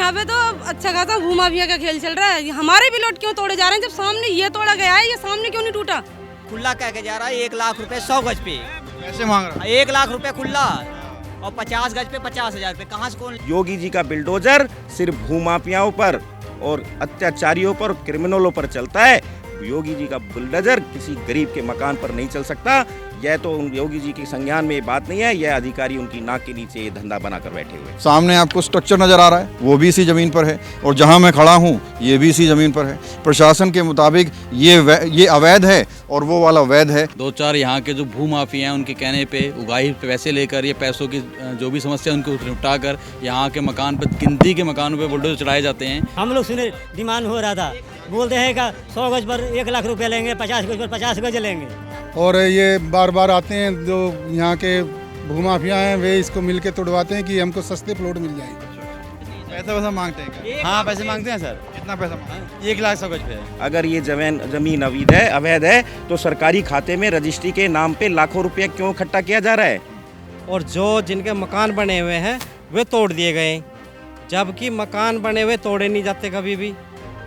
यहाँ पे तो अच्छा खासा भूमाफिया का खेल चल रहा है। हमारे भी प्लॉट क्यों तोड़े जा रहे हैं जब सामने ये तोड़ा गया है, ये सामने क्यों नहीं टूटा? खुला कह के जा रहा है 1 लाख रुपए 100 गज पे, कैसे मांग रहा है? 1 लाख रुपए खुला और 50 गज पे 50,000 रुपए। कहाँ से कौन? योगी जी का बिल्डोजर सिर्फ भूमाफियाओं पर और अत्याचारियों पर, क्रिमिनलों पर चलता है। योगी जी का बुलडोजर किसी गरीब के मकान पर नहीं चल सकता। यह तो योगी जी के संज्ञान में ये बात नहीं है, यह अधिकारी उनकी नाक के नीचे ये धंधा बनाकर बैठे हुए हैं। सामने आपको स्ट्रक्चर नजर आ रहा है, वो भी इसी जमीन पर है, और जहां मैं खड़ा हूं ये भी इसी जमीन पर है। प्रशासन के मुताबिक ये अवैध है और वो वाला वैध है। 2-4 यहाँ के जो भूमाफिया हैं उनके कहने पे उगाही पे पैसे लेकर, ये पैसों की जो भी समस्या उनको निपटा कर यहाँ के मकान पर, गिनती के मकानों पे बुलडोजर चढ़ाए जाते हैं। हम लोग सुने डिमांड हो रहा था, बोलते हैं का 100 गज पर 1 लाख रुपया लेंगे, 50 गज पर 50 गज लेंगे। और ये बार बार आते हैं जो यहाँ के भूमाफिया हैं, वे इसको मिल के तोड़वाते हैं कि हमको सस्ते प्लॉट मिल जाए। पैसा मांगते हैं क्या? हाँ पैसे मांगते हैं सर। कितना पैसा मांगते हैं? 1 लाख 100 गज पे। अगर ये जमीन अवैध है तो सरकारी खाते में रजिस्ट्री के नाम पे लाखों रुपया क्यों इकट्ठा किया जा रहा है? और जो जिनके मकान बने हुए हैं वे तोड़ दिए गए, जबकि मकान बने हुए तोड़े नहीं जाते कभी भी।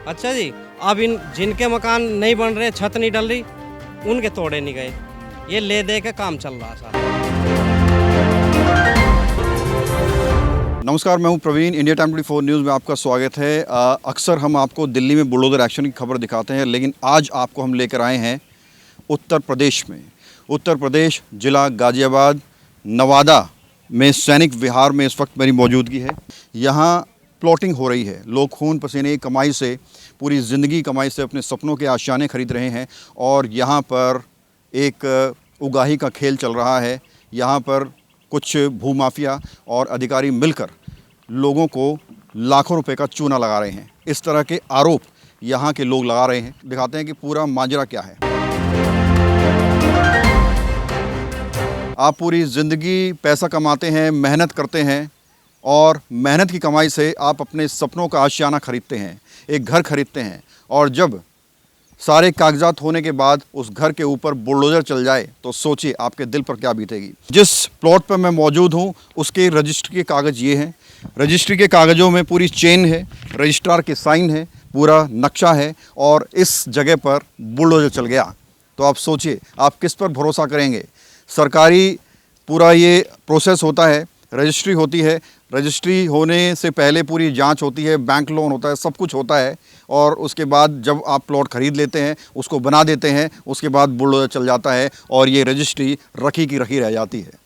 अच्छा जी, अब इन जिनके मकान नहीं बन रहे, छत नहीं डल रही, उनके तोड़े नहीं गए। ये ले दे के काम चल रहा था। नमस्कार, मैं हूं प्रवीण। इंडिया टाइम 24 न्यूज़ में आपका स्वागत है। अक्सर हम आपको दिल्ली में बुलडोजर एक्शन की खबर दिखाते हैं, लेकिन आज आपको हम लेकर आए हैं उत्तर प्रदेश में। उत्तर प्रदेश जिला गाजियाबाद, नवादा में सैनिक विहार में इस वक्त मेरी मौजूदगी है। यहाँ प्लॉटिंग हो रही है। लोग खून पसीने की कमाई से, पूरी ज़िंदगी कमाई से अपने सपनों के आशियाने खरीद रहे हैं, और यहाँ पर एक उगाही का खेल चल रहा है। यहाँ पर कुछ भूमाफिया और अधिकारी मिलकर लोगों को लाखों रुपए का चूना लगा रहे हैं। इस तरह के आरोप यहाँ के लोग लगा रहे हैं। दिखाते हैं कि पूरा माजरा क्या है। आप पूरी ज़िंदगी पैसा कमाते हैं, मेहनत करते हैं, और मेहनत की कमाई से आप अपने सपनों का आशियाना खरीदते हैं, एक घर खरीदते हैं, और जब सारे कागजात होने के बाद उस घर के ऊपर बुलडोजर चल जाए तो सोचिए आपके दिल पर क्या बीतेगी। जिस प्लॉट पर मैं मौजूद हूँ उसके रजिस्ट्री के कागज़ ये हैं। रजिस्ट्री के कागज़ों में पूरी चेन है, रजिस्ट्रार के साइन है, पूरा नक्शा है, और इस जगह पर बुलडोजर चल गया। तो आप सोचिए आप किस पर भरोसा करेंगे। सरकारी पूरा ये प्रोसेस होता है, रजिस्ट्री होती है, रजिस्ट्री होने से पहले पूरी जांच होती है, बैंक लोन होता है, सब कुछ होता है, और उसके बाद जब आप प्लॉट खरीद लेते हैं, उसको बना देते हैं, उसके बाद बुलडोजर चल जाता है और ये रजिस्ट्री रखी की रखी रह जाती है।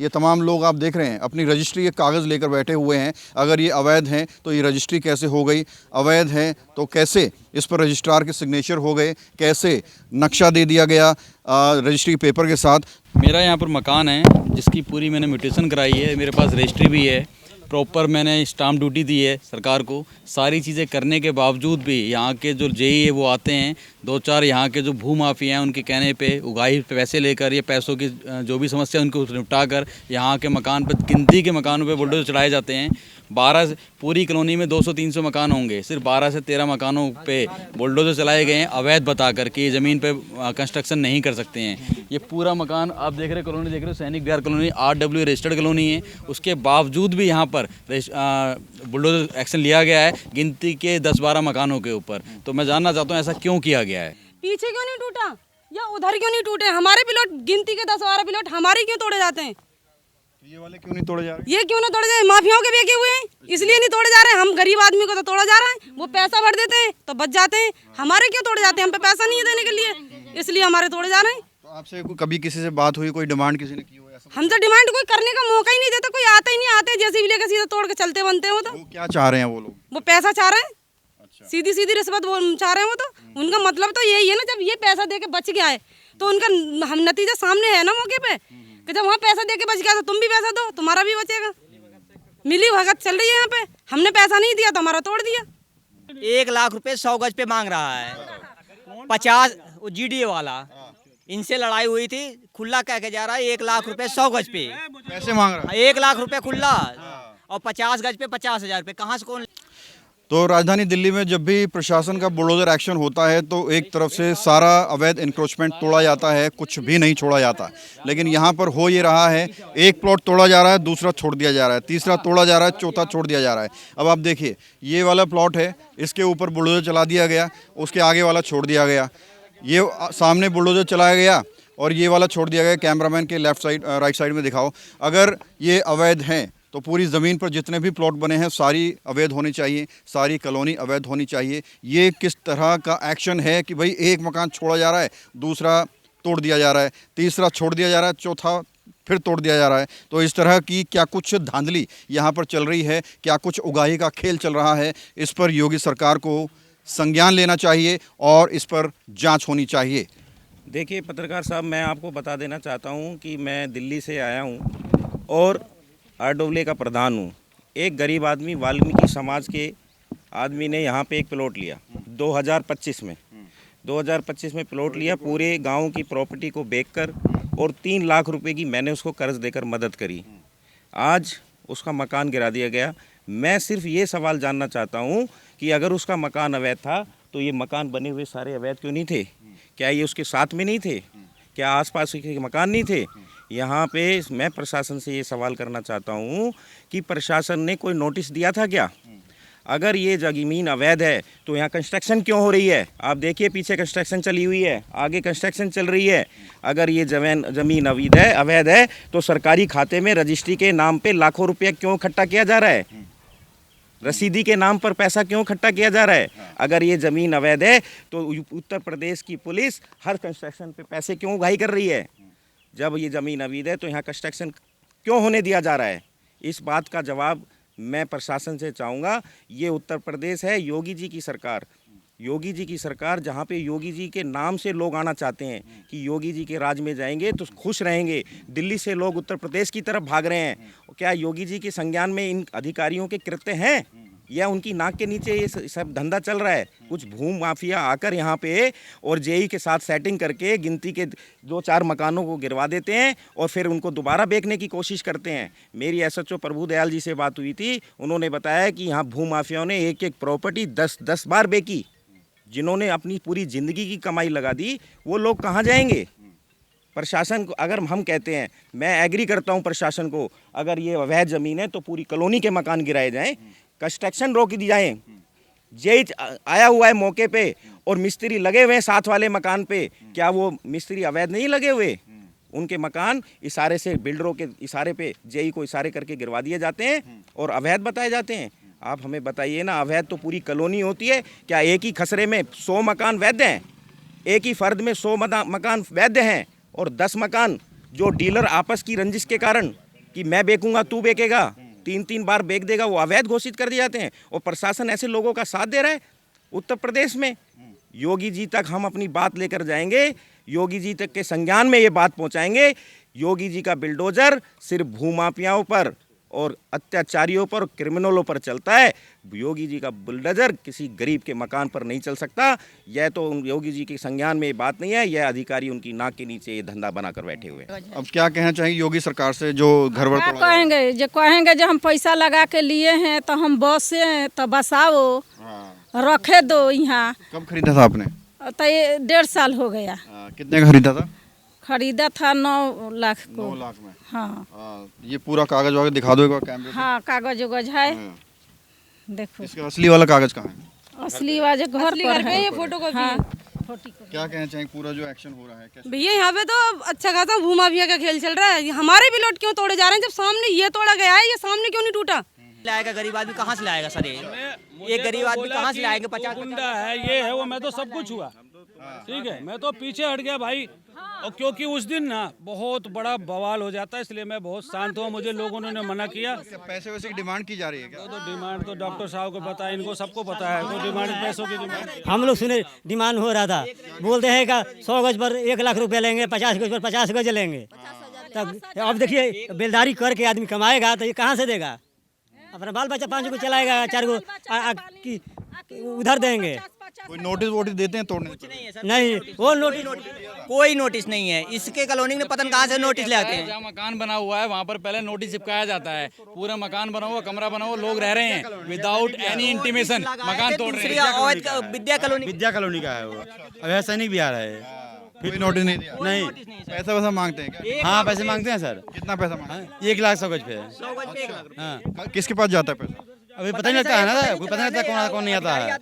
ये तमाम लोग आप देख रहे हैं अपनी रजिस्ट्री के कागज़ लेकर बैठे हुए हैं। अगर ये अवैध हैं तो ये रजिस्ट्री कैसे हो गई? अवैध हैं तो कैसे इस पर रजिस्ट्रार के सिग्नेचर हो गए? कैसे नक्शा दे दिया गया रजिस्ट्री पेपर के साथ? मेरा यहाँ पर मकान है जिसकी पूरी मैंने म्यूटेशन कराई है, मेरे पास रजिस्ट्री भी है, प्रॉपर मैंने स्टाम्प ड्यूटी दी है सरकार को। सारी चीज़ें करने के बावजूद भी यहाँ के जो जेई है वो आते हैं, 2-4 यहाँ के जो भूमाफिया हैं उनके कहने पे उगाही पे पैसे लेकर, ये पैसों की जो भी समस्या उनको निपटा कर यहाँ के मकान पर, गिनती के मकानों पे बुलडोजर चढ़ाए जाते हैं। 12 पूरी कॉलोनी में 200-300 मकान होंगे, सिर्फ 12 से 13 मकानों पे बुलडोजर चलाए गए हैं अवैध बताकर कि ज़मीन पे कंस्ट्रक्शन नहीं कर सकते हैं। ये पूरा मकान आप देख रहे कॉलोनी देख रहे हो, सैनिक विहार कॉलोनी, RW रजिस्टर्ड कॉलोनी है। उसके बावजूद भी यहाँ पर बुलडोजर एक्शन लिया गया है गिनती के 10-12 मकानों के ऊपर। तो मैं जानना चाहता हूँ ऐसा क्यों किया गया है? पीछे क्यों नहीं टूटा या उधर क्यों नहीं टूटे? हमारे प्लॉट, गिनती के 10-12 प्लॉट हमारे क्यों तोड़े जाते हैं? ये वाले क्यों नहीं तोड़े जा रहे? ये क्यों ना तोड़े जाए? माफियाओं के बेचे हुए हैं, इसलिए नहीं तोड़े जा रहे हैं। हम गरीब आदमी को तो तोड़ा जा रहा है, वो पैसा भर देते हैं तो बच जाते हैं। हमारे क्यों तोड़े जाते हैं? हम पे पैसा नहीं है देने के लिए, इसलिए हमारे तोड़े जा रहे हैं। तो आपसे कभी किसी से बात हुई, कोई डिमांड किसी ने की हो? हमसे डिमांड कोई करने का मौका ही नहीं देता, कोई आता ही नहीं। आते जैसे भी लेकर सीधा तोड़ के चलते बनते हैं। वो क्या चाह रहे हैं वो लोग? वो पैसा चाह रहे हैं, सीधी सीधी रिश्वत वो चाह रहे हैं। वो तो उनका मतलब तो यही है ना, जब ये पैसा दे के बच गया है तो उनका हम नतीजा सामने है ना मौके पे, कि जब वहाँ पैसा दे के बच गया तो तुम भी पैसा दो, तुम्हारा भी बचेगा। मिली भगत चल रही है यहाँ पे। हमने पैसा नहीं दिया तो हमारा तोड़ दिया। 1 लाख रुपए 100 गज पे मांग रहा है। 50 GDA वाला, इनसे लड़ाई हुई थी। खुला कह के जा रहा है 1 लाख रुपए 100 गज पे। पैसे मांग रहा है? 1 लाख रुपए खुला और 50 गज पे 50,000 रुपए। कहाँ से कौन? तो राजधानी दिल्ली में जब भी प्रशासन का बुलडोजर एक्शन होता है तो एक तरफ से सारा अवैध इंक्रोचमेंट तोड़ा जाता है, कुछ भी नहीं छोड़ा जाता। लेकिन यहाँ पर हो ये रहा है, एक प्लॉट तोड़ा जा रहा है, दूसरा छोड़ दिया जा रहा है, तीसरा तोड़ा जा रहा है, चौथा छोड़ दिया जा रहा है। अब आप देखिए, ये वाला प्लॉट है, इसके ऊपर बुलडोजर चला दिया गया, उसके आगे वाला छोड़ दिया गया, ये सामने बुलडोजर चलाया गया और ये वाला छोड़ दिया गया। कैमरामैन के लेफ्ट साइड राइट साइड में दिखाओ। अगर ये अवैध हैं तो पूरी ज़मीन पर जितने भी प्लॉट बने हैं सारी अवैध होनी चाहिए, सारी कॉलोनी अवैध होनी चाहिए। ये किस तरह का एक्शन है कि भाई एक मकान छोड़ा जा रहा है, दूसरा तोड़ दिया जा रहा है, तीसरा छोड़ दिया जा रहा है, चौथा फिर तोड़ दिया जा रहा है। तो इस तरह की क्या कुछ धांधली यहाँ पर चल रही है, क्या कुछ उगाही का खेल चल रहा है, इस पर योगी सरकार को संज्ञान लेना चाहिए और इस पर जाँच होनी चाहिए। देखिए पत्रकार साहब, मैं आपको बता देना चाहता हूँ कि मैं दिल्ली से आया हूँ और आरडब्ल्यूए का प्रधान हूँ। एक गरीब आदमी, वाल्मीकि समाज के आदमी ने यहाँ पे एक प्लॉट लिया 2025 में। 2025 में प्लॉट लिया, पूरे गांव की प्रॉपर्टी को बेचकर, और 3 लाख रुपए की मैंने उसको कर्ज देकर मदद करी। आज उसका मकान गिरा दिया गया। मैं सिर्फ ये सवाल जानना चाहता हूँ कि अगर उसका मकान अवैध था तो ये मकान बने हुए सारे अवैध क्यों नहीं थे? क्या ये उसके साथ में नहीं थे? क्या आसपास के मकान नहीं थे? यहाँ पे मैं प्रशासन से ये सवाल करना चाहता हूँ कि प्रशासन ने कोई नोटिस दिया था क्या? अगर ये ज़मीन अवैध है तो यहाँ कंस्ट्रक्शन क्यों हो रही है? आप देखिए, पीछे कंस्ट्रक्शन चली हुई है, आगे कंस्ट्रक्शन चल रही है। अगर ये ज़मीन अवैध है तो सरकारी खाते में रजिस्ट्री के नाम पे लाखों रुपया क्यों इकट्ठा किया जा रहा है? रसीदी के नाम पर पैसा क्यों इकट्ठा किया जा रहा है? अगर ये ज़मीन अवैध है तो उत्तर प्रदेश की पुलिस हर कंस्ट्रक्शन पे पैसे क्यों उगाही कर रही है? जब ये ज़मीन अवैध है तो यहाँ कंस्ट्रक्शन क्यों होने दिया जा रहा है? इस बात का जवाब मैं प्रशासन से चाहूँगा। ये उत्तर प्रदेश है, योगी जी की सरकार। योगी जी की सरकार, जहाँ पे योगी जी के नाम से लोग आना चाहते हैं कि योगी जी के राज में जाएंगे तो खुश रहेंगे। दिल्ली से लोग उत्तर प्रदेश की तरफ भाग रहे हैं। क्या योगी जी के संज्ञान में इन अधिकारियों के कृत्य हैं या उनकी नाक के नीचे ये सब धंधा चल रहा है? कुछ भूमि माफिया आकर यहाँ पे और जेई के साथ सेटिंग करके गिनती के 2-4 मकानों को गिरवा देते हैं और फिर उनको दोबारा बेचने की कोशिश करते हैं। मेरी एसएचओ प्रभु दयाल जी से बात हुई थी, उन्होंने बताया कि यहाँ भूमि माफियाओं ने एक प्रॉपर्टी 10 बार बेची। जिन्होंने अपनी पूरी ज़िंदगी की कमाई लगा दी, वो लोग कहाँ जाएंगे? प्रशासन को अगर हम कहते हैं, मैं एग्री करता हूँ प्रशासन को, अगर ये अवैध ज़मीन है तो पूरी कॉलोनी के मकान गिराए जाएं, कंस्ट्रक्शन रोक दी जाए। जेई आया हुआ है मौके पे और मिस्त्री लगे हुए हैं साथ वाले मकान पे, क्या वो मिस्त्री अवैध नहीं लगे हुए? उनके मकान इशारे से, बिल्डरों के इशारे पे, जेई को इशारे करके गिरवा दिए जाते हैं और अवैध बताए जाते हैं। आप हमें बताइए ना, अवैध तो पूरी कॉलोनी होती है। क्या एक ही खसरे में 100 मकान वैध हैं? एक ही फर्द में 100 मकान वैध हैं और 10 मकान जो डीलर आपस की रंजिश के कारण कि मैं बेचूंगा तू बेचेगा, 3-3 बार बेच देगा, वो अवैध घोषित कर दिए जाते हैं। और प्रशासन ऐसे लोगों का साथ दे रहा है उत्तर प्रदेश में। योगी जी तक हम अपनी बात लेकर जाएंगे, योगी जी तक के संज्ञान में ये बात पहुंचाएंगे। योगी जी का बिल्डोजर सिर्फ भूमाफियाओं पर और अत्याचारियों पर, क्रिमिनलों पर चलता है। योगी जी का बुलडोजर किसी गरीब के मकान पर नहीं चल सकता। यह तो योगी जी के संज्ञान में ये बात नहीं है, यह अधिकारी उनकी नाक के नीचे ये धंधा बनाकर बैठे हुए हैं। अब क्या कहना चाहिए योगी सरकार से जो घर वर क्या कहेंगे जो हम पैसा लगा के लिए हैं तो हम बसे तो बसाओ, रखे दो यहाँ। कब खरीदा था आपने? तो ये 1.5 साल हो गया। कितने का खरीदा था? खरीदा था 9 लाख को। 9 लाख में? हाँ। ये पूरा कागज वागज दिखा दो एक बार कैमरे पे। हाँ, कागज उगज है। देखो इसका असली वाला कागज कहाँ है? असली वाले घर पर है। ये फोटो कॉपी हाँ। है। क्या कहना चाहिए पूरा जो एक्शन हो रहा है कैसे? भैया यहाँ पे तो अच्छा खासा भूमि माफिया का खेल चल रहा है। हमारे भी लोट क्यों तोड़े जा रहे हैं जब सामने ये तोड़ा गया है? ये सामने क्यों नहीं टूटा? लाएगा गरीब आदमी कहाँ से लाएगा सर? ये गरीब आदमी कहाँ से लाएंगे? 50 गुंडा है, ये है वो। मैं तो सब कुछ हुआ, ठीक है, मैं तो पीछे हट गया भाई। और क्योंकि उस दिन ना बहुत बड़ा बवाल हो जाता है, इसलिए मैं बहुत शांत हुआ। मुझे लोगों ने मना किया। पैसे वैसे की डिमांड की जा रही है क्या? तो डिमांड तो डॉक्टर साहब को पता है, इनको सबको पता है। तो डिमांड, पैसों की डिमांड हम लोग सुने डिमांड हो रहा था, बोलते हैं का 100 गज पर 1 लाख रुपया लेंगे, 50 गज पर 50 गज लेंगे। तब अब देखिए, बेलदारी करके आदमी कमाएगा तो ये कहाँ से देगा? अपना बाल बच्चा 5 को चलाएगा, 4 को उधर देंगे। कोई नोटिस वोटिस देते हैं तोड़ने? नहीं, वो नोटिस कोई नोटिस नहीं है इसके कॉलोनी में, पता नहीं कहाँ से नोटिस ले आते हैं। जहाँ मकान बना हुआ है वहाँ पर पहले नोटिस चिपकाया जाता है, पूरा मकान बना हुआ, कमरा बना हुआ, लोग रह रहे हैं विदाउट एनी इंटीमेशन, मकान तोड़ रहे हैं। विद्या कॉलोनी, विद्या कॉलोनी का है वो, अब सैनिक बिहार है। कोई नोटिस नहीं दिया? नहीं, पैसा वैसा मांगते हैं क्या? हाँ पैसे मांगते हैं सर। कितना पैसा मांगते हैं? 1 लाख 100 गज पे है। 100 गज पे 1 लाख। हाँ, किसके पास जाता है पैसा? अभी पता नहीं लगता है ना, कोई पता नहीं लगता कौन कौन नहीं आता है।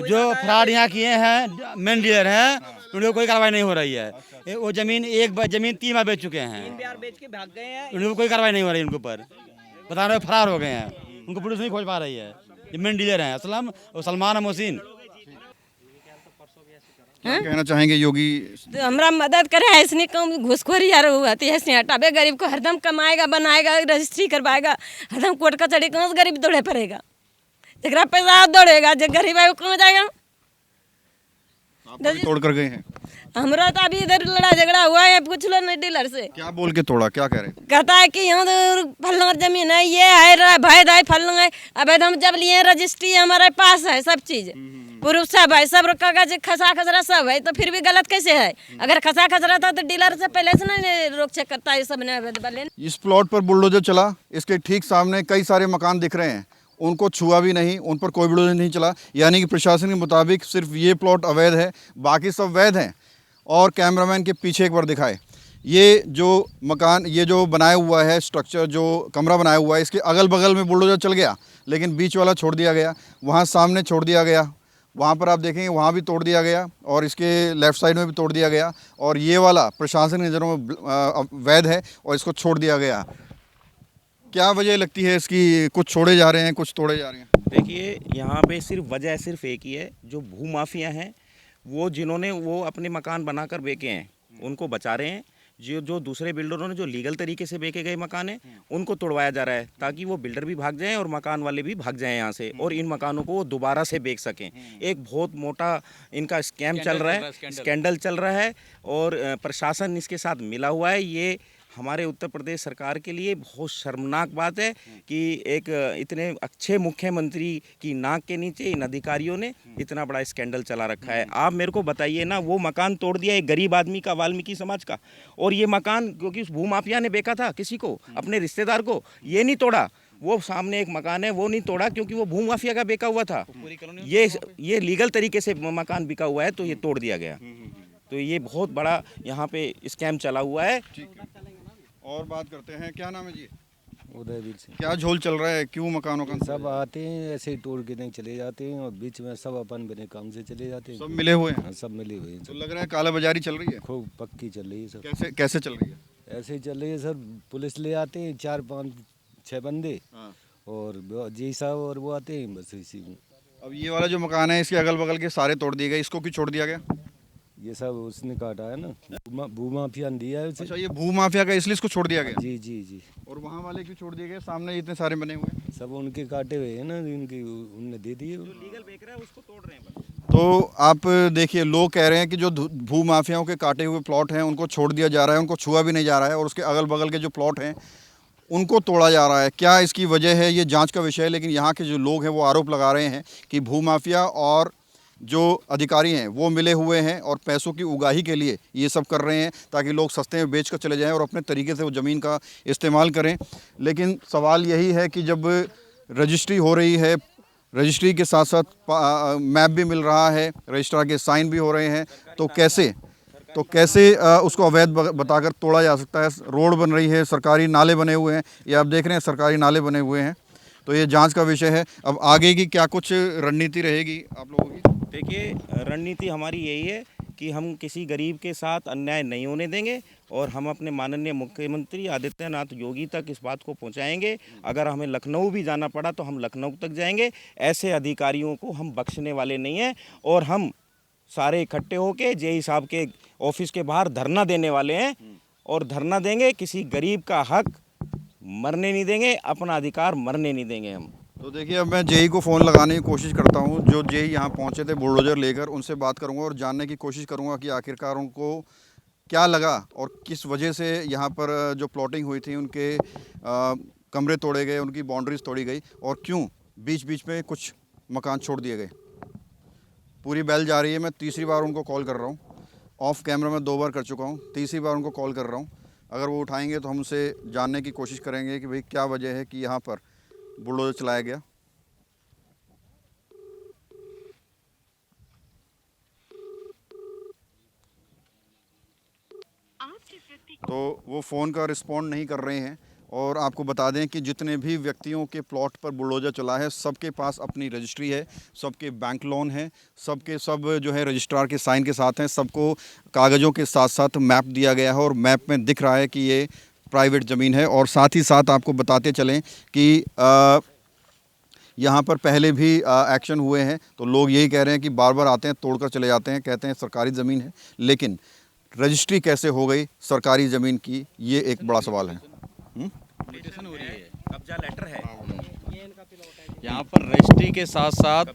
जो फ्रॉड यहाँ किए हैं मेन डीलर हैं, उनको कोई कार्रवाई नहीं हो रही है। वो जमीन 3 बार बेच चुके हैं, बेच के भाग गए हैं, उनको कोई कार्रवाई नहीं हो रही उनके ऊपर, बता रहे फरार हो गए हैं, उनको पुलिस नहीं खोज पा रही है। ये मेन डीलर हैं असलम और सलमान मोहसिन। क्या कहना चाहेंगे योगी? तो हमरा मदद करे, ऐसने कम घुसखोरी यार होती है, ऐसे हटावे गरीब को, हरदम कमाएगा, बनाएगा, रजिस्ट्री करवाएगा, हरदम कोर्ट कचहरी कहाँ से गरीब दौड़े पड़ेगा, जरा पैसा दौड़ेगा, जो गरीब है वो कहाँ जाएगा। आप भी तोड़ कर गए हैं? हमरा तो अभी इधर लड़ा झगड़ा हुआ है, पूछ लो ना डीलर से। क्या बोल के तोड़ा, क्या कह रहे हैं? कहता है कि यहाँ तो फलना जमीन है, ये है भाई दाई फलना है, अब हम जब लिए रजिस्ट्री हमारे पास है, सब चीज प्रूफ सब है, सब कागज खसा खसरा सब है, तो फिर भी गलत कैसे है? अगर खसा खसरा था तो डीलर से पहले से ना रोक चेक करता है, सब ने। इस प्लॉट पर बुलडोजर चला, इसके ठीक सामने कई सारे मकान दिख रहे हैं, उनको छुआ भी नहीं, उन पर कोई बुलडोजर नहीं चला, यानी कि प्रशासन के मुताबिक सिर्फ ये प्लॉट अवैध है, बाकी सब वैध हैं। और कैमरामैन के पीछे एक बार दिखाए, ये जो मकान, ये जो बनाया हुआ है स्ट्रक्चर, जो कमरा बनाया हुआ है, इसके अगल बगल में बुलडोजर चल गया, लेकिन बीच वाला छोड़ दिया गया, वहाँ सामने छोड़ दिया गया, वहाँ पर आप देखेंगे वहाँ भी तोड़ दिया गया, और इसके लेफ़्ट साइड में भी तोड़ दिया गया, और ये वाला प्रशासन की नज़रों में वैध है और इसको छोड़ दिया गया। क्या वजह लगती है इसकी? कुछ छोड़े जा रहे हैं, कुछ तोड़े जा रहे हैं? देखिए, यहाँ पे वजह सिर्फ एक ही है, जो भूमाफिया हैं वो जिन्होंने वो अपने मकान बनाकर बेचे हैं उनको बचा रहे हैं। जो दूसरे बिल्डरों ने जो लीगल तरीके से बेचे गए मकान हैं उनको तोड़वाया जा रहा है, ताकि वो बिल्डर भी भाग जाएं और मकान वाले भी भाग जाएं यहाँ से, और इन मकानों को वो दोबारा से बेच सकें। एक बहुत मोटा इनका स्कैम चल रहा है, स्कैंडल चल रहा है, और प्रशासन इसके साथ मिला हुआ है। ये हमारे उत्तर प्रदेश सरकार के लिए बहुत शर्मनाक बात है कि एक इतने अच्छे मुख्यमंत्री की नाक के नीचे इन अधिकारियों ने इतना बड़ा स्कैंडल चला रखा है। आप मेरे को बताइए ना, वो मकान तोड़ दिया एक गरीब आदमी का, वाल्मीकि समाज का, और ये मकान क्योंकि उस भूमाफिया ने बेचा था किसी को, अपने रिश्तेदार को, ये नहीं तोड़ा। वो सामने एक मकान है वो नहीं तोड़ा क्योंकि वो भूमाफिया का बेचा हुआ था। ये लीगल तरीके से मकान बिका हुआ है, तो ये तोड़ दिया गया। तो ये बहुत बड़ा यहाँ पे स्कैम चला हुआ है। और बात करते हैं, क्या नाम है जी? उदयवीर सिंह। क्या झोल चल रहा है, क्यों मकानों का? सब आते हैं ऐसे ही तोड़ के नहीं चले जाते हैं, और बीच में सब अपन बने काम से चले जाते हैं। सब मिले हुए हैं? हाँ, सब मिले हुए हैं। तो लग रहा है कालाबाजारी चल रही है? खूब पक्की चल रही है सर। कैसे कैसे चल रही है? ऐसे ही चल रही है सर, पुलिस ले आते हैं 4 5 6 बंदे, और जी साहब और वो आते हैं, बस इसी में। अब ये वाला जो मकान है इसके अगल बगल के सारे तोड़ दिए गए, इसको क्यों छोड़ दिया गया? ये सब उसने काटा है ना, भूमाफिया ने दिया है उसे। अच्छा, ये भूमाफिया का इसलिए इसको छोड़ दिया गया? जी जी जी। और वहाँ वाले क्यों छोड़ दिए गए? सामने इतने सारे बने हुए हैं, सब उनके काटे हुए हैं ना, उनके उनने दे दिए। जो लीगल बेच रहा है उसको तोड़ रहे हैं। तो आप देखिए, लोग कह रहे हैं कि जो भूमाफियाओं के काटे हुए प्लॉट हैं उनको छोड़ दिया जा रहा है, उनको छुआ भी नहीं जा रहा है, और उसके अगल बगल के जो प्लॉट हैं उनको तोड़ा जा रहा है। क्या इसकी वजह है, ये जांच का विषय है, लेकिन यहाँ के जो लोग हैं वो आरोप लगा रहे हैं कि भूमाफिया और जो अधिकारी हैं वो मिले हुए हैं और पैसों की उगाही के लिए ये सब कर रहे हैं, ताकि लोग सस्ते में बेच कर चले जाएं और अपने तरीके से वो ज़मीन का इस्तेमाल करें। लेकिन सवाल यही है कि जब रजिस्ट्री हो रही है, रजिस्ट्री के साथ साथ मैप भी मिल रहा है, रजिस्ट्रार के साइन भी हो रहे हैं, तो कैसे उसको अवैध बताकर तोड़ा जा सकता है? रोड बन रही है, सरकारी नाले बने हुए हैं, ये आप देख रहे हैं सरकारी नाले बने हुए हैं, तो ये जांच का विषय है। अब आगे की क्या कुछ रणनीति रहेगी आप लोगों की? देखिए, रणनीति हमारी यही है कि हम किसी गरीब के साथ अन्याय नहीं होने देंगे, और हम अपने माननीय मुख्यमंत्री आदित्यनाथ योगी तक इस बात को पहुंचाएंगे। अगर हमें लखनऊ भी जाना पड़ा तो हम लखनऊ तक जाएंगे। ऐसे अधिकारियों को हम बख्शने वाले नहीं हैं, और हम सारे इकट्ठे होकर जेई साहब के ऑफिस के बाहर धरना देने वाले हैं, और धरना देंगे। किसी गरीब का हक मरने नहीं देंगे, अपना अधिकार मरने नहीं देंगे हम। तो देखिए, अब मैं जेई को फ़ोन लगाने की कोशिश करता हूं, जो जेई यहां पहुंचे थे बुलडोजर लेकर, उनसे बात करूंगा और जानने की कोशिश करूंगा कि आखिरकार उनको क्या लगा और किस वजह से यहां पर जो प्लॉटिंग हुई थी उनके कमरे तोड़े गए, उनकी बाउंड्रीज तोड़ी गई, और क्यों बीच बीच में कुछ मकान छोड़ दिए गए। पूरी बेल जा रही है। मैं तीसरी बार उनको कॉल कर रहा हूँ, ऑफ कैमरा में 2 बार कर चुका हूँ, तीसरी बार उनको कॉल कर रहा हूँ। अगर वो उठाएंगे तो हम उनसे जानने की कोशिश करेंगे कि भाई क्या वजह है कि यहाँ पर बुलडोजर चलाया गया। तो वो फ़ोन का रिस्पॉन्ड नहीं कर रहे हैं। और आपको बता दें कि जितने भी व्यक्तियों के प्लॉट पर बुलडोजर चला है, सबके पास अपनी रजिस्ट्री है, सबके बैंक लोन है, सबके सब जो है रजिस्ट्रार के साइन के साथ हैं, सबको कागज़ों के साथ साथ मैप दिया गया है और मैप में दिख रहा है कि ये प्राइवेट ज़मीन है। और साथ ही साथ आपको बताते चलें कि यहाँ पर पहले भी एक्शन हुए हैं, तो लोग यही कह रहे हैं कि बार बार आते हैं, तोड़कर चले जाते हैं, कहते हैं सरकारी ज़मीन है, लेकिन रजिस्ट्री कैसे हो गई सरकारी ज़मीन की, ये एक बड़ा सवाल है। म्यूटेशन हो रही है, कब्जा लेटर है, यहाँ पर रजिस्ट्री के साथ साथ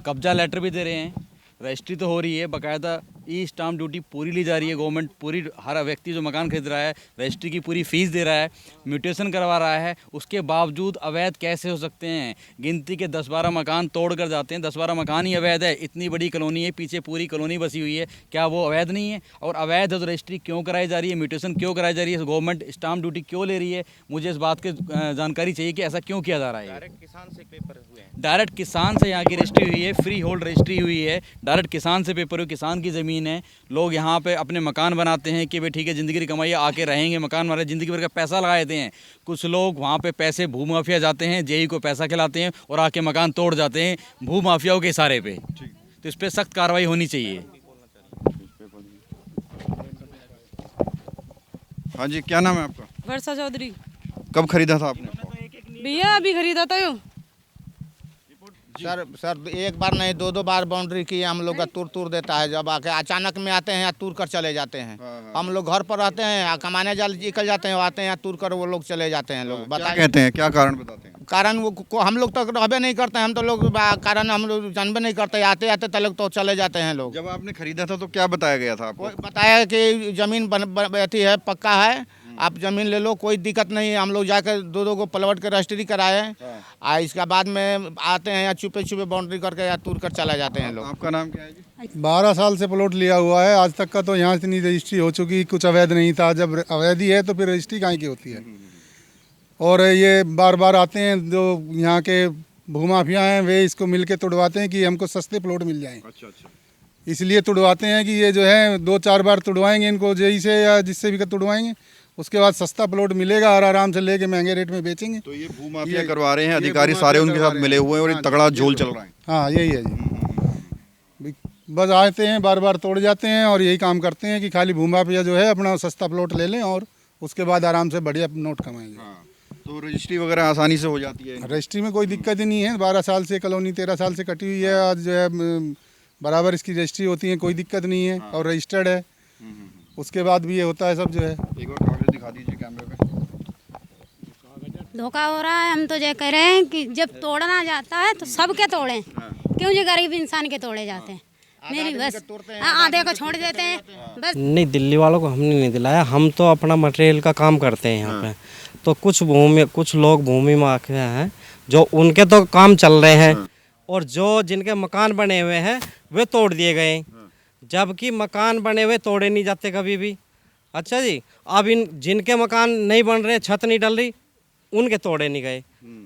कब्जा लेटर भी दे रहे हैं। रजिस्ट्री तो हो रही है, बाकायदा ई स्टाम्प ड्यूटी पूरी ली जा रही है। गवर्नमेंट पूरी, हर व्यक्ति जो मकान खरीद रहा है रजिस्ट्री की पूरी फीस दे रहा है, म्यूटेशन करवा रहा है। उसके बावजूद अवैध कैसे हो सकते हैं? गिनती के 10-12 मकान तोड़ कर जाते हैं, 10-12 मकान ही अवैध है। इतनी बड़ी कॉलोनी है, पीछे पूरी कॉलोनी बसी हुई है, क्या वो अवैध नहीं है? और अवैध है तो रजिस्ट्री क्यों कराई जा रही है, म्यूटेशन क्यों कराई जा रही है, गवर्नमेंट स्टाम्प ड्यूटी क्यों ले रही है? मुझे इस बात की जानकारी चाहिए कि ऐसा क्यों किया जा रहा है। डायरेक्ट किसान से पेपर हुए हैं, डायरेक्ट किसान से यहाँ की रजिस्ट्री हुई है, फ्री होल्ड रजिस्ट्री हुई है, डायरेक्ट किसान से पेपर हुई, किसान की ज़मीन है। लोग यहाँ पे अपने मकान बनाते हैं कि भाई ठीक है ज़िंदगी की कमाई आके रहेंगे, मकान हमारे ज़िंदगी भर का पैसा लगा देते हैं। कुछ लोग वहाँ पे पैसे भूमाफिया जाते हैं, जेई को पैसा खिलाते हैं और आके मकान तोड़ जाते हैं भूमाफियाओं के इशारे पे। तो इस पर सख्त कार्रवाई होनी चाहिए। हाँ जी, क्या नाम है आपका? वर्षा चौधरी। कब खरीदा था आपने? भैया अभी खरीदा था यो। सर एक बार नहीं 2-2 बार बाउंड्री की हम लोग का तूर देता है। जब आके अचानक में आते हैं या तूर कर चले जाते हैं। हम लोग घर पर रहते हैं, कमाने निकल जाते हैं, आते हैं तूर कर वो लोग चले जाते हैं। लोग क्या कहते हैं, क्या कारण बताते हैं? कारण वो हम लोग तो रहबे नहीं करते हैं, हम तो लोग कारण हम लोग जानबे नहीं करते, आते आते तक तो चले जाते हैं लोग। जब आपने खरीदा था तो क्या बताया गया था आपको? बताया कि ज़मीन अथी है, पक्का है, आप ज़मीन ले लो, कोई दिक्कत नहीं है। हम लोग जाकर 2-2 को पलवट के रजिस्ट्री कराए हैं। इसके बाद में आते हैं या छुपे बाउंड्री करके या तूर कर चला जाते हैं लोग। आपका नाम क्या है जी? 12 साल से प्लॉट लिया हुआ है, आज तक का तो यहाँ इतनी रजिस्ट्री हो चुकी, कुछ अवैध नहीं था। जब अवैध ही है तो फिर रजिस्ट्री काहे की होती है? और ये बार बार आते हैं जो यहाँ के भूमाफिया हैं, वे इसको मिल के तुड़वाते हैं कि हमको सस्ते प्लॉट मिल जाएँ। अच्छा अच्छा, इसलिए तुड़वाते हैं कि ये जो है 2-4 बार तुड़वाएंगे इनको, जेई से या जिससे भी तुड़वाएंगे, उसके बाद सस्ता प्लॉट मिलेगा और आराम से लेके महंगे रेट में बेचेंगे। तो ये भूमाफिया करवा रहे हैं, अधिकारी सारे उनके साथ मिले हुए हैं और ये तगड़ा झोल चल रहा है। हाँ यही है जी, बस आते हैं बार बार तोड़ जाते हैं और यही काम करते हैं कि खाली भूमाफिया जो है अपना सस्ता प्लॉट ले लें और उसके बाद आराम से बढ़िया नोट कमाएंगे। तो रजिस्ट्री वगैरह आसानी से हो जाती है? रजिस्ट्री में कोई दिक्कत ही नहीं है। 12 साल से कॉलोनी 13 साल से कटी हुई है, आज जो है बराबर इसकी रजिस्ट्री होती है, कोई दिक्कत नहीं है और रजिस्टर्ड है। उसके बाद भी ये होता है सब जो है। एक बार कागज दिखा दीजिए कैमरे पे। धोखा हो रहा है। हम तो ये कह रहे हैं कि जब तोड़ना जाता है तो सबके तोड़ें, क्यों जो गरीब इंसान के तोड़े जाते हैं? मेरी बस आधे को छोड़ देते हैं बस। नहीं, दिल्ली वालों को हमने नहीं दिलाया, हम तो अपना मटेरियल का काम करते हैं यहाँ पे। तो कुछ लोग भूमि माफिया हैं जो उनके तो काम चल रहे हैं और जो जिनके मकान बने हुए हैं वे तोड़ दिए गए, जबकि मकान बने हुए तोड़े नहीं जाते कभी भी। अच्छा जी, अब जिनके मकान नहीं बन रहे, छत नहीं डल रही, उनके तोड़े नहीं गए।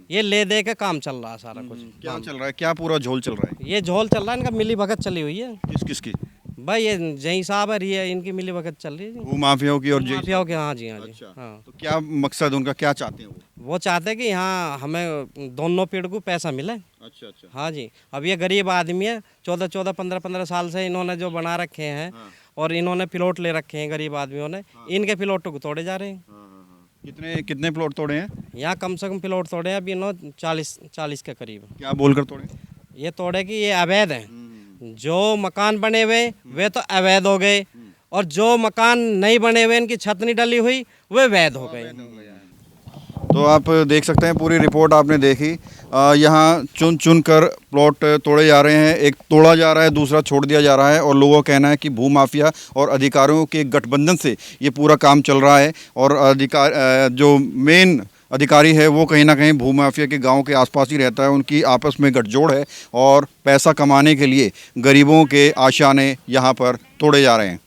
ये ले दे के काम चल रहा है सारा कुछ। क्या चल रहा है, क्या पूरा झोल चल रहा है? ये झोल चल रहा है, इनका मिली भगत चली हुई है। किसकी? भाई ये जई साहब है, इनकी मिली भगत चल रही है भूमाफियाओं की और माफियाओं के। हाँ जी, हाँ जी। अच्छा। हाँ, तो क्या मकसद उनका, क्या चाहते हैं वो चाहते हैं कि यहाँ हमें दोनों पीढ़ को पैसा मिले। अच्छा अच्छा। हाँ जी, अब ये गरीब आदमी है, 14-14, 15-15 साल से इन्होंने जो बना रखे हैं और इन्होंने प्लॉट ले रखे हैं गरीब आदमियों ने, इनके प्लॉटों को तोड़े जा रहे हैं। कितने प्लॉट तोड़े हैं यहाँ? कम से कम प्लॉट तोड़े हैं अभी इन्होंने 40 के करीब। क्या बोलकर तोड़े? ये तोड़े कि ये अवैध है, जो मकान बने हुए वे तो अवैध हो गए और जो मकान नहीं बने हुए, इनकी छत नहीं डली हुई, वे वैध हो गए। तो आप देख सकते हैं, पूरी रिपोर्ट आपने देखी। यहाँ चुन चुन कर प्लॉट तोड़े जा रहे हैं, एक तोड़ा जा रहा है, दूसरा छोड़ दिया जा रहा है और लोगों का कहना है कि भूमाफिया और अधिकारियों के गठबंधन से ये पूरा काम चल रहा है। और अधिकार जो मेन अधिकारी है वो कहीं ना कहीं भूमाफिया के गांव के आसपास ही रहता है। उनकी आपस में गठजोड़ है और पैसा कमाने के लिए गरीबों के आशियाने यहाँ पर तोड़े जा रहे हैं।